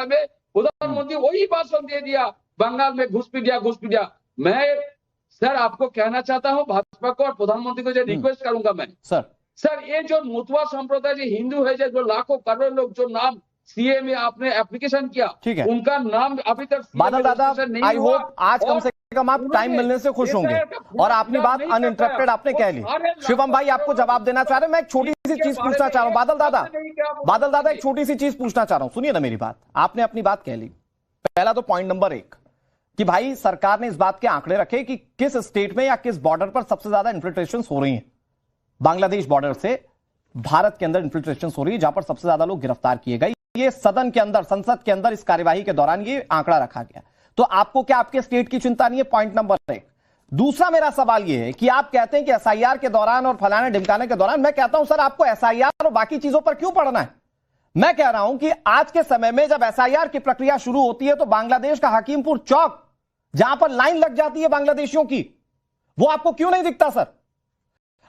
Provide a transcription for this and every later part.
में प्रधानमंत्री वही भाषण दे दिया, बंगाल में घुस पी दिया। मैं सर आपको कहना चाहता हूं, भाजपा को और प्रधानमंत्री को जो रिक्वेस्ट करूंगा मैं, सर ये जो मुतवा संप्रदाय जो हिंदू है, जो लाखों करोड़ लोग जो नाम सीए में आपने एप्लीकेशन किया, उनका नाम अभी तक बादल दादा, आई होप आज कम से कम आप टाइम मिलने से खुश होंगे और अपनी बात अनइंटरप्टेड आपने कह ली। शिवम भाई आपको जवाब देना चाह रहे हैं, मैं एक छोटी सी चीज पूछना चाह रहा हूं। बादल दादा एक छोटी सी चीज पूछना चाह रहा हूं, सुनिए ना मेरी बात। आपने अपनी बात कह ली, पहला तो पॉइंट नंबर 1 कि भाई सरकार ने इस बात के आंकड़े रखे कि किस स्टेट में या किस बॉर्डर पर सबसे ज्यादा इन्फिल्ट्रेशन हो रही है। बांग्लादेश बॉर्डर से भारत के अंदर इन्फिल्ट्रेशन हो रही है, जहां पर सबसे ज्यादा लोग गिरफ्तार किए गए। ये सदन के अंदर, संसद के अंदर इस कार्यवाही के दौरान ये आंकड़ा रखा गया। तो आपको क्या आपके स्टेट की चिंता नहीं है? Point number 1। दूसरा मेरा सवाल यह है कि आप कहते हैं कि एसआईआर के दौरान और फलाने ढिमकाने के दौरान, मैं कहता हूं सर आपको एसआईआर और बाकी चीजों पर क्यों पढ़ना है? मैं कह रहा हूं कि आज के समय में जब एसआईआर की प्रक्रिया शुरू होती है तो बांग्लादेश का हकीमपुर चौक, जहां पर लाइन लग जाती है बांग्लादेशियों की, वो आपको क्यों नहीं दिखता सर?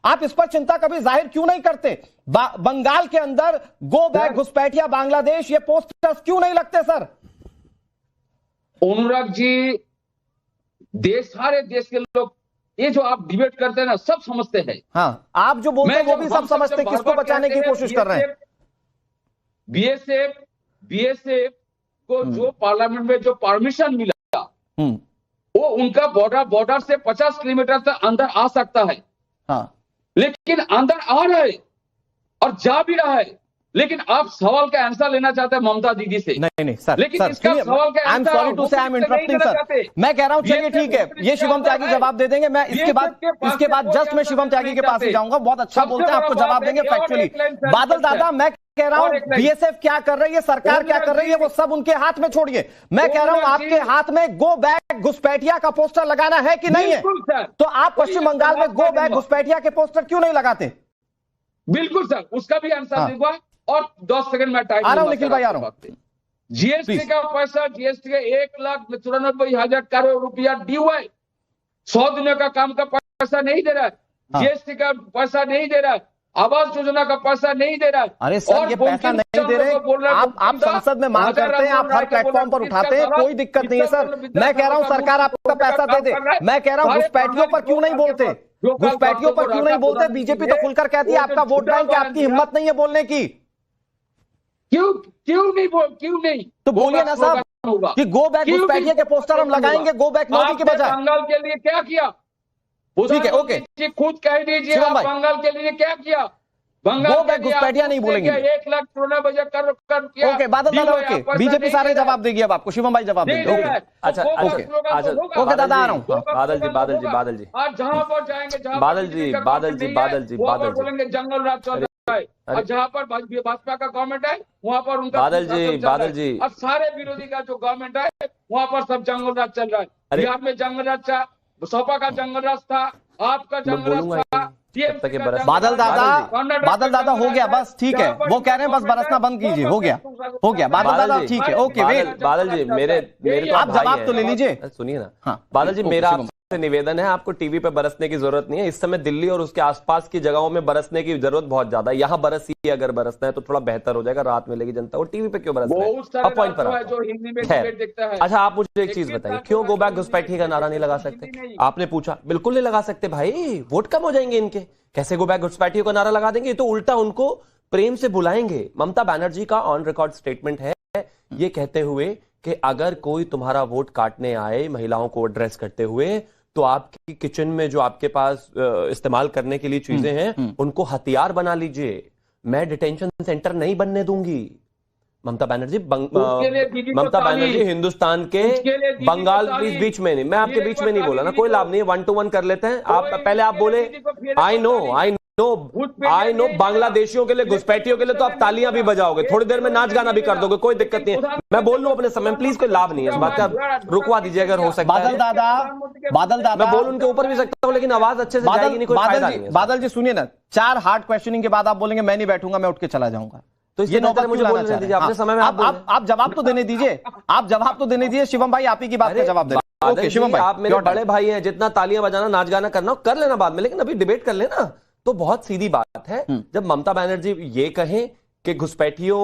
आप इस पर चिंता कभी जाहिर क्यों नहीं करते? बंगाल के अंदर गो बैक घुसपैठिया बांग्लादेश, ये पोस्टर्स क्यों नहीं लगते सर? अनुराग जी, सारे देश के लोग ये जो आप डिबेट करते हैं ना, सब समझते हैं। हाँ, आप जो बोलते हैं वो भी सब समझते हैं। किसको बचाने की कोशिश कर रहे हैं? बीएसएफ को जो पार्लियामेंट में जो परमिशन मिला, वो उनका बॉर्डर से 50 किलोमीटर तक अंदर आ सकता है। हाँ, लेकिन अंदर आ रहा है और जा भी रहा है। लेकिन आप सवाल का आंसर लेना चाहते हैं ममता दीदी से। नहीं सर, लेकिन इसका सवाल का आई एम सॉरी टू से आई एम इंटरप्टिंग सर। मैं कह रहा हूं चलिए ठीक है, ये शिवम त्यागी जवाब दे देंगे। मैं इसके बाद जस्ट मैं शिवम त्यागी के पास ही जाऊंगा। बहुत अच्छा बोलते हैं, आपको जवाब देंगे फैक्चुअली। बादल दादा, मैं कह रहा हूं बीएसएफ क्या कर रही है, सरकार क्या कर रही है, वो सब उनके हाथ में छोड़िए। मैं कह रहा हूं आपके हाथ में गो बैक घुसपैठिया का पोस्टर लगाना है कि नहीं है? तो आप पश्चिम बंगाल में गो बैक घुसपैठिया के पोस्टर क्यों नहीं लगाते? बिल्कुल सर, उसका भी आंसर दूंगा और 10 सेकंड में टाइम आ रहा हूं निखिल भाई, आ रहा हूं। जीएसटी का पैसा, जीएसटी का 1,94,000 करोड़ रुपया ड्यू है। 100 दिनों का काम का पैसा नहीं दे रहा है, जीएसटी का पैसा नहीं दे रहा है, आवास योजना का पैसा नहीं दे रहा है। अरे सर, ये पैसा नहीं दे रहे, आप संसद में मांग करते हैं, आप हर प्लेटफॉर्म पर उठाते हैं, कोई दिक्कत नहीं है सर। मैं कह रहा हूं सरकार आपका पैसा दे दे। मैं कह रहा हूं घुसपैठियों पर क्यों नहीं बोलते? घुसपैठियों पर क्यों नहीं बोलते? बीजेपी तो खुलकर कहती है आपका वोट बैंक है, आपकी हिम्मत नहीं है बोलने की। क्यों नहीं? तो बोलिए ना साहब कि गो बैक घुसपैठिया के पोस्टर हम लगाएंगे, गो बैक मोदी के बजाय। बंगाल के लिए क्या किया? ठीक है, ओके, खुद कह दीजिए आप बंगाल के लिए क्या किया? गो बैक घुसपैठिया नहीं बोलेंगे। 1,94,000 करोड़ किया। ओके बादल दादा, ओके, बीजेपी सारे जवाब देगी अब आपको। शिवम भाई जवाब देंगे। ओके, अच्छा, ओके दादा, आ रहा हूँ। बादल जी आज जहां पर जाएंगे, बादल जी बोलेंगे जंगल राज चल रहा है, और जहां पर भाजपा का गवर्नमेंट है वहां पर उनका बादल जी और सारे विरोधी का जो गवर्नमेंट है वहां पर सब जंगल राज चल रहा है। बिहार में जंगल राज था, सपा का जंगल राज था, आपका जंगल राज था। बादल दादा हो गया बस, ठीक है। वो कह रहे हैं बस बरसना बंद कीजिए, हो गया बादल दादा, ठीक है, ओके। बादल जी मेरे तो आप जवाब तो ले लीजिए, सुनिए ना। हाँ, बादल जी, मेरा आपसे निवेदन है, आपको टीवी पे बरसने की जरूरत नहीं है। इस समय दिल्ली और उसके आसपास की जगहों में बरसने की जरूरत बहुत ज्यादा है। यहाँ बरसिए, अगर बरसना है तो थोड़ा बेहतर हो जाएगा, राहत मिलेगी जनता को। टीवी पे क्यों बरसना है? अब पॉइंट पर अच्छा, आप मुझे एक चीज बताइए, क्यों गो बैक घुसपैठिया का नारा नहीं लगा सकते? आपने पूछा, बिल्कुल नहीं लगा सकते भाई, वोट कम हो जाएंगे इनके। कैसे गो बैक घुसपैठिया का नारा लगा देंगे? तो उल्टा उनको प्रेम से बुलाएंगे। ममता बनर्जी का ऑन रिकॉर्ड स्टेटमेंट है, ये कहते हुए कि अगर कोई तुम्हारा वोट काटने आए महिलाओं को एड्रेस करते हुए, तो आपकी किचन में जो आपके पास इस्तेमाल करने के लिए चीजें हैं उनको हथियार बना लीजिए। मैं डिटेंशन सेंटर नहीं बनने दूंगी। ममता बनर्जी हिंदुस्तान के बंगाल बीच में नहीं, मैं आपके बीच में नहीं बोला ना, कोई लाभ नहीं है, 1 to 1 कर लेते हैं। आप पहले आप बोले आई नो बांग्लादेशियों के लिए, घुसपैठियों के लिए तो आप तालियां भी बजाओगे, थोड़ी देर में नाच गाना भी कर दोगे, कोई दिक्कत नहीं है। मैं बोल लूं अपने समय, प्लीज कोई लाभ नहीं है इस बात का, रुकवा दीजिए अगर हो सकता है। बादल दादा मैं बोल उनके ऊपर भी सकता हूं, लेकिन आवाज अच्छे से जाएगी नहीं, कोई फायदा नहीं है। बादल जी सुनिए ना, 4 हार्ड क्वेश्चनिंग के बाद आप बोलेंगे मैं नहीं बैठूंगा, मैं उठ के चला जाऊंगा। तो ये नौकर मुझे बोलने दीजिए, अपने समय में आप जवाब तो देने दीजिए, आप जवाब तो देने दीजिए। शिवम भाई आप ही की बात का जवाब दें। ओके शिवम भाई, आप मेरे बड़े भाई हैं, जितना तालियां बजाना, नाच गाना करना कर लेना बाद में, लेकिन अभी डिबेट कर लेना। तो बहुत सीधी बात है, जब ममता बनर्जी ये कहें कि घुसपैठियों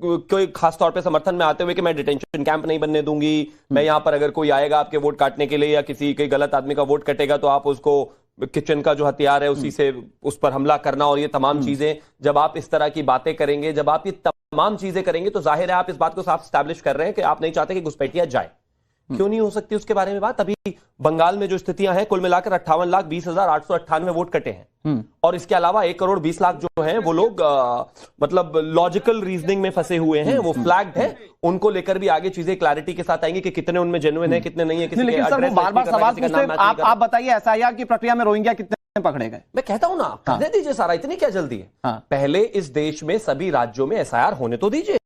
कोई खास तौर पे समर्थन में आते हुए कि मैं डिटेंशन कैंप नहीं बनने दूंगी, मैं यहां पर अगर कोई आएगा आपके वोट काटने के लिए या किसी के गलत आदमी का वोट कटेगा तो आप उसको किचन का जो हथियार है उसी से उस पर हमला करना, और ये तमाम चीजें जब आप इस तरह की बातें करेंगे, जब आप ये तमाम चीजें करेंगे तो जाहिर है आप इस बात को साफ स्टैब्लिश कर रहे हैं कि आप नहीं चाहते कि घुसपैठिया जाए। क्यों नहीं हो सकती उसके बारे में बात? अभी बंगाल में जो स्थितियां हैं, कुल मिलाकर 58,20,898 वोट कटे हैं, और इसके अलावा 1,20,00,000 जो हैं वो लोग मतलब लॉजिकल रीजनिंग में फंसे हुए हैं, वो फ्लैग्ड है, उनको लेकर भी आगे चीजें क्लैरिटी के साथ आएंगी कि कितने उनमें जेन्युइन है, कितने नहीं है। किसी लेकिन सर बार-बार सवाल पूछते हैं, आप बताइए एसआईआर की प्रक्रिया में रोहिंग्या कितने पकड़े गए? मैं कहता हूं ना, करने दीजिए सारा, इतनी क्या जल्दी है? पहले इस देश में सभी राज्यों में एसआईआर होने तो दीजिए।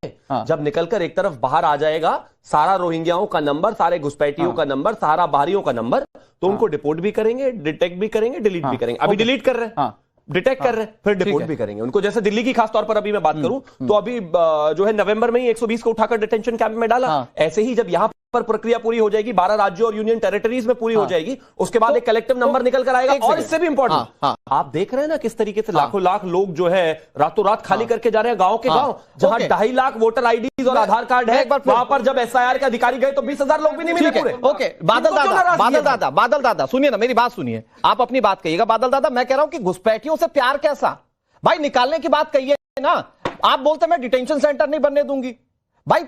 जब निकलकर एक तरफ बाहर आ जाएगा सारा रोहिंग्याओं का नंबर, सारे घुसपैठियों का नंबर, सारा बाहरियों का नंबर, तो उनको डिपोर्ट भी करेंगे, डिटेक्ट भी करेंगे, डिलीट भी करेंगे। अभी डिलीट कर रहे हैं, डिटेक्ट कर रहे हैं, फिर डिपोर्ट भी करेंगे उनको। जैसे दिल्ली की खास तौर पर अभी मैं बात करूं तो अभी जो है नवंबर में ही 120 को उठाकर डिटेंशन कैंप में डाला। ऐसे ही जब यहां पर प्रक्रिया पूरी हो जाएगी, 12 राज्यों और यूनियन टेरिटरीज में पूरी हो जाएगी, उसके बाद एक कलेक्टिव नंबर निकल कर आएगा। और इससे भी इंपॉर्टेंट, आप देख रहे हैं ना किस तरीके से लाखों लाख लोग जो है रातों रात खाली करके जा रहे हैं गांव के गांव, जहां 2.5 लाख वोटर आईडीज और आधार कार्ड है, वहां पर जब एसआईआर के अधिकारी गए तो 20,000 लोग भी नहीं मिले पूरे। ओके, बादल दादा सुनिए ना, मेरी बात सुनिए, आप अपनी बात कहिएगा। बादल दादा, मैं कह रहा हूं कि घुसपैठियों से प्यार कैसा? भाई निकालने की बात कहिए ना, आप बोलते मैं डिटेंशन सेंटर नहीं बनने दूंगी। भाई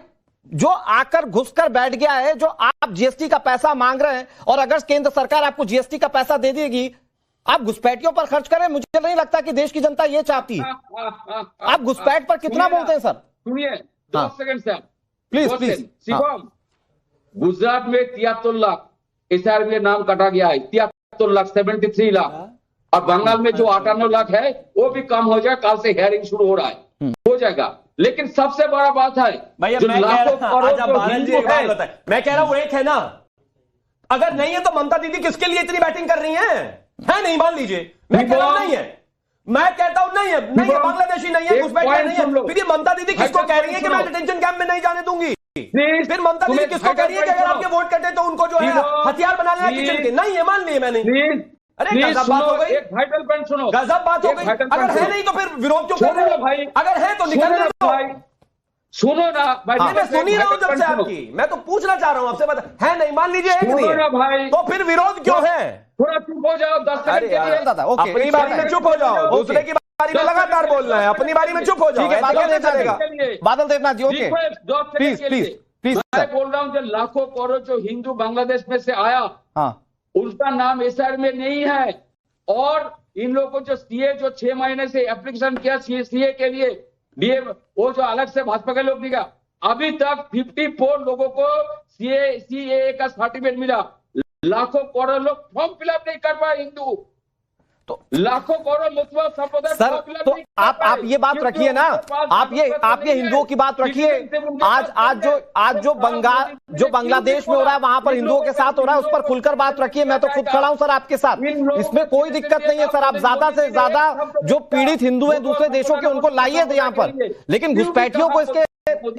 जो आकर घुसकर बैठ गया है, जो आप जीएसटी का पैसा मांग रहे हैं, और अगर केंद्र सरकार आपको जीएसटी का पैसा दे देगी, आप घुसपैठियों पर खर्च करें, मुझे नहीं लगता कि देश की जनता ये चाहती है। आप घुसपैठ पर कितना बोलते हैं सर? सुनिए 2 second sir, please. Shivam, Gujarat में 73 लाख एसआईआर में नाम कटा गया है, 73 लाख, 73 लाख, और बंगाल में जो 58 लाख है वो भी कम हो जाए, कल से हियरिंग शुरू हो रहा है, हो जाएगा। लेकिन सबसे बड़ा बात है भैया, मैं कह रहा हूं एक है ना, अगर नहीं है तो ममता दीदी किसके लिए इतनी बैटिंग कर रही है नहीं? मान लीजिए, मैं कह रहा हूं नहीं है, मैं कहता हूं नहीं है, बांग्लादेशी नहीं है, घुसपैठिया नहीं है, फिर ये ममता दीदी किसको कह रही है कि मैं डिटेंशन कैंप में नहीं जाने दूंगी? फिर ममता दीदी किसको कह रही है कि अगर आपके वोट कटे तो उनको जो है हथियार बना लेना किचन के? नहीं है, मान लिए मैंने। अरे गजब बात हो गई, एक वाइटल पॉइंट सुनो, गजब बात हो गई। अगर है नहीं तो फिर विरोध क्यों कर रहे हो भाई? अगर है तो निकलने दो भाई, सुनो ना भाई। मैं सुन ही रहा हूं जब से आपकी, मैं तो पूछना चाह रहा हूं आपसे, बता है नहीं, मान लीजिए है कि नहीं है भाई, तो फिर विरोध क्यों है? थोड़ा चुप हो जाओ 10 सेकंड के लिए। अपनी बारी में चुप हो जाओ, दूसरे की बारी में लगातार बोलना है, अपनी बारी में चुप हो जाओ। बादल देवनाथ जी, ओके प्लीज। मैं बोल रहा हूँ जो लाखों करोड़ जो हिंदू बांग्लादेश में से आया, उनका नाम एसआईआर में नहीं है, और इन लोगों को जो सीए जो 6 महीने से एप्लीकेशन किया सीए के लिए, डीए वो जो अलग से भाजपा के लोग दिखा, अभी तक 54 लोगों को सीए का सर्टिफिकेट मिला। लाखों करोड़ लोग फॉर्म फिलअप नहीं कर पाए हिंदू, तो लाखों करोड़ मुस्लिम संप्रदाय सर, तो आप ये बात रखिए ना, आप ये हिंदुओं की बात रखिए। आज जो बांग्लादेश में हो रहा है वहां पर हिंदुओं के साथ हो रहा है, उस पर खुलकर बात रखिए। मैं तो खुद खड़ा हूं सर आपके साथ, इसमें कोई दिक्कत नहीं है सर। आप ज्यादा से ज्यादा जो पीड़ित हिंदू हैं दूसरे देशों के, उनको लाइए यहाँ पर, लेकिन घुसपैठियों को इसके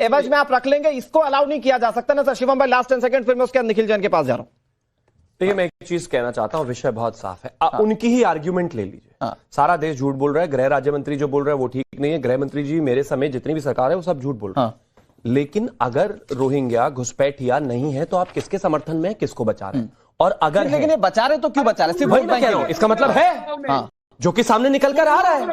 एवज में आप रख लेंगे, इसको अलाउ नहीं किया जा सकता ना सर। शिवम भाई लास्ट 10 सेकंड, फिर मैं उसके बाद निखिल जैन के पास जा रहा हूं। देखिए, मैं एक चीज कहना चाहता हूं, विषय बहुत साफ है। उनकी ही आर्ग्यूमेंट ले लीजिए। सारा देश झूठ बोल रहा है, गृह राज्य मंत्री जो बोल रहे हैं वो ठीक नहीं है, गृह मंत्री जी मेरे समेत जितनी भी सरकार है वो सब झूठ बोल रहे हैं। लेकिन अगर रोहिंग्या घुसपैठिया नहीं है तो आप किसके समर्थन में, किसको बचा रहे हैं? और अगर लेकिन ये बचा रहे तो क्यों बचा रहे? सिर्फ वोट बैंक है, इसका मतलब है जो कि सामने निकल कर आ रहा है,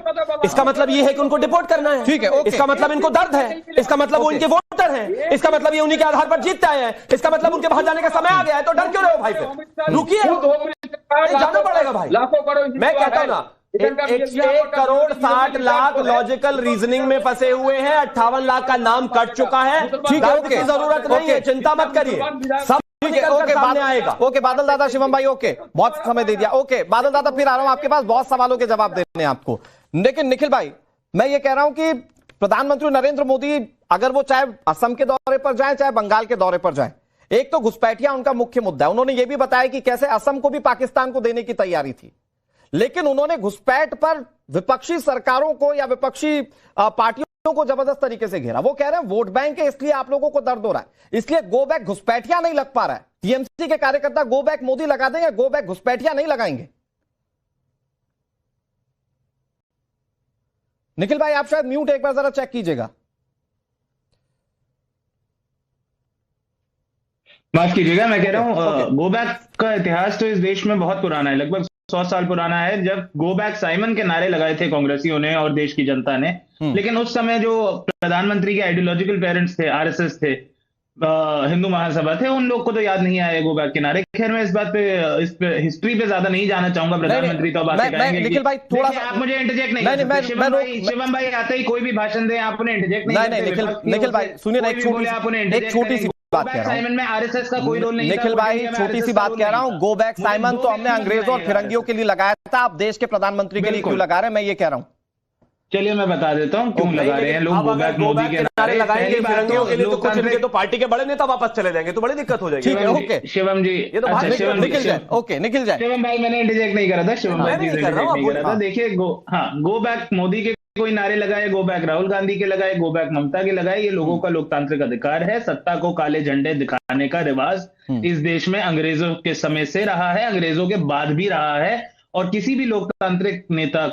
इसका मतलब ये है कि उनको डिपोर्ट करना है। ठीक है, इसका मतलब इनको दर्द है, इसका मतलब वो उनके वोटर हैं, इसका मतलब ये उन्हीं के आधार पर जीतते आए हैं, इसका मतलब उनके बाहर जाने का समय आ गया है। तो डर क्यों रहे हो भाई? फिर रुकिए, जाना पड़ेगा भाई। मैं कहता हूं ना, 1,60,00,000 लॉजिकल रीजनिंग में फंसे हुए हैं, 58 लाख का नाम कट चुका है। ठीक है, की जरूरत नहीं है, चिंता मत करिए, सब ठीक है। ओके आएगा। ओके बादल दादा, शिवम भाई, ओके बहुत समय दे दिया। ओके बादल दादा, फिर आ रहा हूं आपके पास, बहुत सवालों के जवाब देने आपको। लेकिन निखिल भाई, मैं ये कह रहा हूं कि प्रधानमंत्री नरेंद्र मोदी अगर वो चाहे असम के दौरे पर जाए चाहे बंगाल के दौरे पर जाए, एक तो घुसपैठिया उनका मुख्य मुद्दा है। उन्होंने ये भी बताया कि कैसे असम को भी पाकिस्तान को देने की तैयारी थी, लेकिन उन्होंने घुसपैठ पर विपक्षी सरकारों को या विपक्षी पार्टियों को जबरदस्त तरीके से घेरा। वो कह रहे हैं वोट बैंक है, इसलिए आप लोगों को दर्द हो रहा है, इसलिए गो बैक घुसपैठिया नहीं लग पा रहा है। टीएमसी के कार्यकर्ता गो बैक मोदी लगा देंगे, गो बैक घुसपैठिया नहीं लगाएंगे। निखिल भाई आप शायद म्यूट, एक बार जरा चेक कीजिएगा। माफ कीजिएगा, मैं कह रहा हूँ गो बैक का इतिहास तो इस देश में बहुत पुराना है, लगभग 100 साल पुराना है। जब गो बैक साइमन के नारे लगाए थे कांग्रेसियों ने और देश की जनता ने, लेकिन उस समय जो प्रधानमंत्री के आइडियोलॉजिकल पेरेंट्स थे, आरएसएस थे, हिंदू महासभा थे, उन लोग को तो याद नहीं आए गो बैक के नारे। खैर मैं इस पे हिस्ट्री पे ज्यादा नहीं जाना चाहूंगा, प्रधानमंत्री तो बातें करेंगे। निखिल भाई थोड़ा सा आप मुझे इंटरजेक्ट नहीं कर सकते। शिवम भाई आते ही कोई भी भाषण दें, आप उन्हें इंटरजेक्ट नहीं। निखिल भाई सुनिए ना, एक छोटी सी बात कह रहा हूँ। साइमन में आरएसएस का कोई रोल नहीं। निखिल भाई छोटी सी बात कह रहा हूँ, गो बैक साइमन तो हमने अंग्रेजों और फिरंगियों के लिए लगाया था, आप देश के प्रधानमंत्री के लिए क्यों लगा रहे हैं, मैं ये कह रहा हूँ। चलिए मैं बता देता हूँ क्यों लगा रहे हैं लोग गो बैक मोदी के नारे लगाएंगे फिरंगियों के लिए, तो कुछ इनके तो पार्टी के बड़े नेता वापस चले जाएंगे तो बड़ी दिक्कत हो जाएगी। ओके शिवम जी, ये तो निकल जाए। ओके निकल जाए। शिवम भाई मैंने इंटरजेक्ट नहीं करा था, शिवम भाई नहीं करा था। देखिए गो बैक मोदी के कोई नारे लगाए, गो बैक राहुल गांधी के लगाए, गो बैक ममता के लगाए, ये लोगों का लोकतांत्रिक अधिकार है। सत्ता को काले झंडे दिखाने का रिवाज इस देश में अंग्रेजों के समय से रहा है, अंग्रेजों के बाद भी रहा है, और किसी भी लोकतांत्रिक नेता